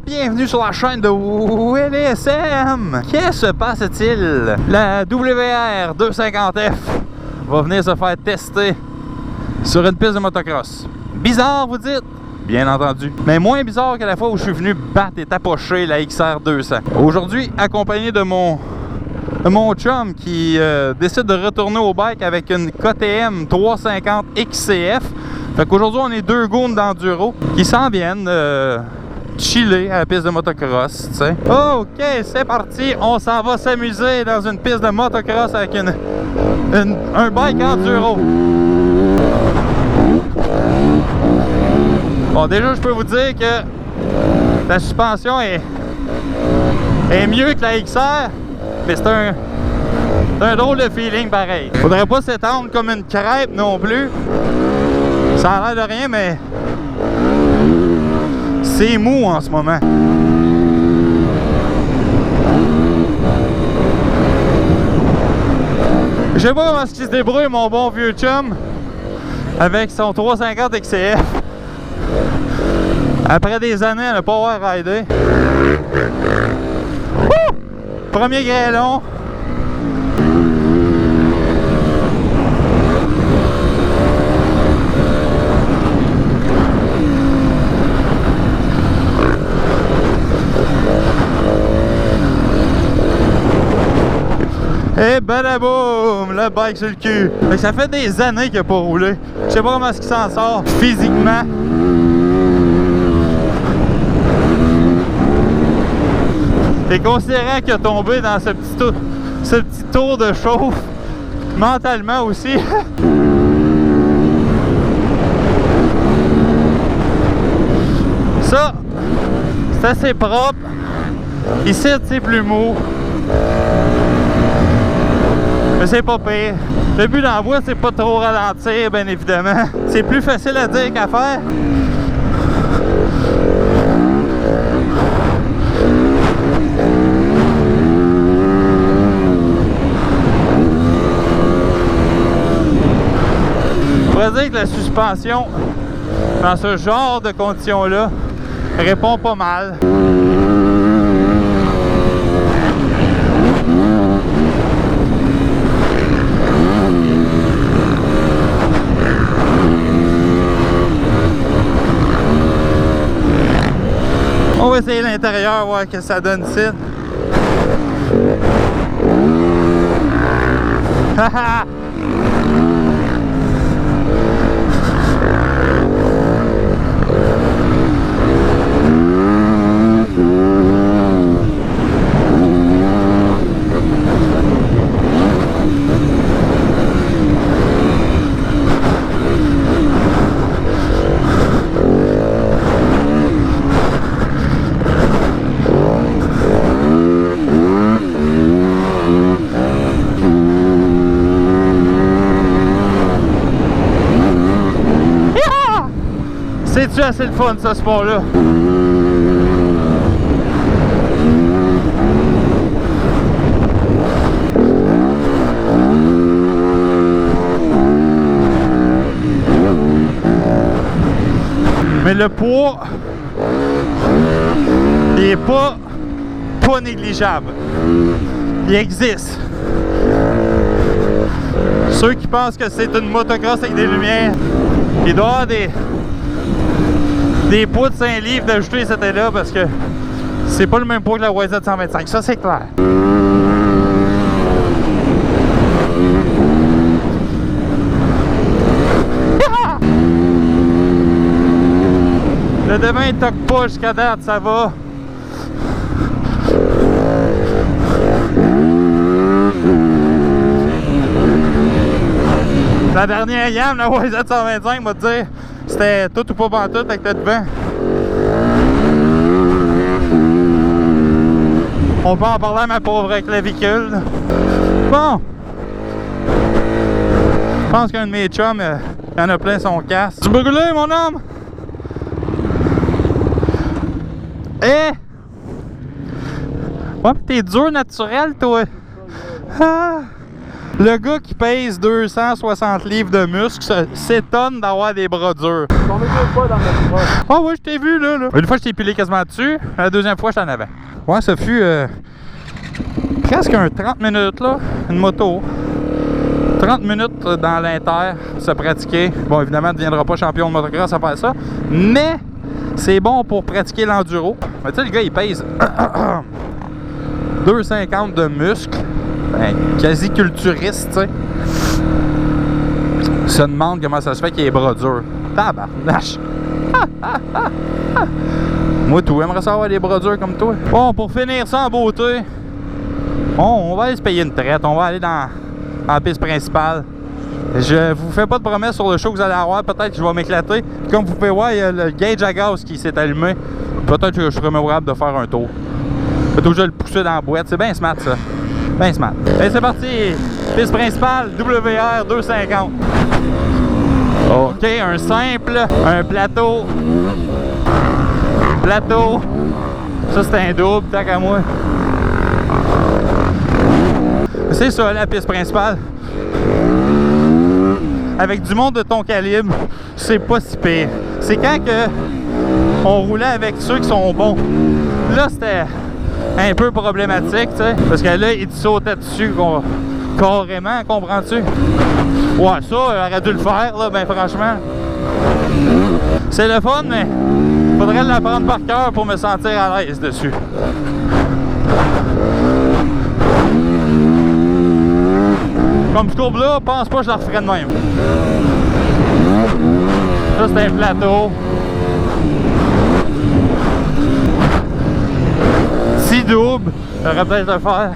Bienvenue sur la chaîne de WLSM. Qu'est-ce se passe-t-il? La WR 250F va venir se faire tester sur une piste de motocross. Bizarre, vous dites? Bien entendu. Mais moins bizarre que la fois où je suis venu battre et tapocher la XR 200. Aujourd'hui, accompagné de mon chum qui décide de retourner au bike avec une KTM 350 XCF. Fait qu'aujourd'hui, on est deux goons d'enduro qui s'en viennent chiller à la piste de motocross, tu sais. Ok, c'est parti, on s'en va s'amuser dans une piste de motocross avec un bike enduro. Bon, déjà, je peux vous dire que la suspension est mieux que la XR, mais c'est un drôle de feeling pareil. Faudrait pas s'étendre comme une crêpe non plus. Ça a l'air de rien, mais c'est mou en ce moment. Je sais pas comment il se débrouille, mon bon vieux chum, avec son 350 XCF. Après des années à ne pas avoir ridé. Premier grêlon. Et badaboum, le bike sur le cul. Mais ça fait des années qu'il n'a pas roulé. Je sais pas comment est-ce qu'il s'en sort physiquement. Et considérant qu'il a tombé dans ce petit tour de chauffe, mentalement aussi. Ça, c'est assez propre. Ici, c'est plus mou. Mais c'est pas pire. Le but dans la voie, c'est pas trop ralentir, bien évidemment. C'est plus facile à dire qu'à faire. On pourrait dire que la suspension, dans ce genre de conditions-là, répond pas mal. On va essayer l'intérieur, voir ce que ça donne ici. Haha! C'est-tu assez le fun, ce sport-là? Mais le poids, il est pas négligeable. Il existe. Ceux qui pensent que c'est une motocross avec des lumières, il doit y avoir des poids de 5 livres d'ajouter cet là parce que c'est pas le même poids que la YZ 125, ça c'est clair. Le devin il toque pas jusqu'à date, ça va. La dernière YAM, la YZ 125, m'a dit c'était tout ou pas pantoute avec le devant. On peut en parler à ma pauvre clavicule. Bon. Je pense qu'un de mes chums, il en a plein son casque. Tu brûlé, mon homme? Eh! Ouais, t'es dur naturel, toi. Ah. Le gars qui pèse 260 livres de muscles s'étonne d'avoir des bras durs. On est deux fois dans notre bras. Ah ouais, je t'ai vu là. Une fois, je t'ai pilé quasiment dessus. La deuxième fois, je t'en avais. Ouais, ça fut presque un 30 minutes là, une moto. 30 minutes dans l'inter, se pratiquer. Bon, évidemment, tu ne deviendras pas champion de motocross à faire ça, mais c'est bon pour pratiquer l'enduro. Mais tu sais, le gars, il pèse 2,50 de muscles. Ben, quasi culturiste, tu sais. Se demande comment ça se fait qu'il ait les bras durs. Tabarnache! Moi, tout, aimerais ça avoir des bras durs comme toi. Bon, pour finir ça en beauté, on va aller se payer une traite. On va aller dans la piste principale. Je vous fais pas de promesses sur le show que vous allez avoir. Peut-être que je vais m'éclater. Comme vous pouvez voir, il y a le gauge à gaz qui s'est allumé. Peut-être que je serais mémorable de faire un tour. Plutôt que je le pousser dans la boîte. C'est bien smart, ça. Bien smart. Et c'est parti. Piste principale, WR 250. OK, un simple, un plateau. Plateau. Ça, c'est un double, tant qu'à moi. C'est ça, la piste principale. Avec du monde de ton calibre, c'est pas si pire. C'est quand que on roulait avec ceux qui sont bons. Là, c'était un peu problématique, tu sais. Parce que là, ils te sautaient dessus carrément, comprends-tu? Ouais, ça, j'aurais dû le faire, là, ben franchement. C'est le fun, mais faudrait l'apprendre par cœur pour me sentir à l'aise dessus. Comme ce courbe-là, pense pas que je la referais de même. Ça, c'est un plateau. Si double, j'aurais peut-être le faire.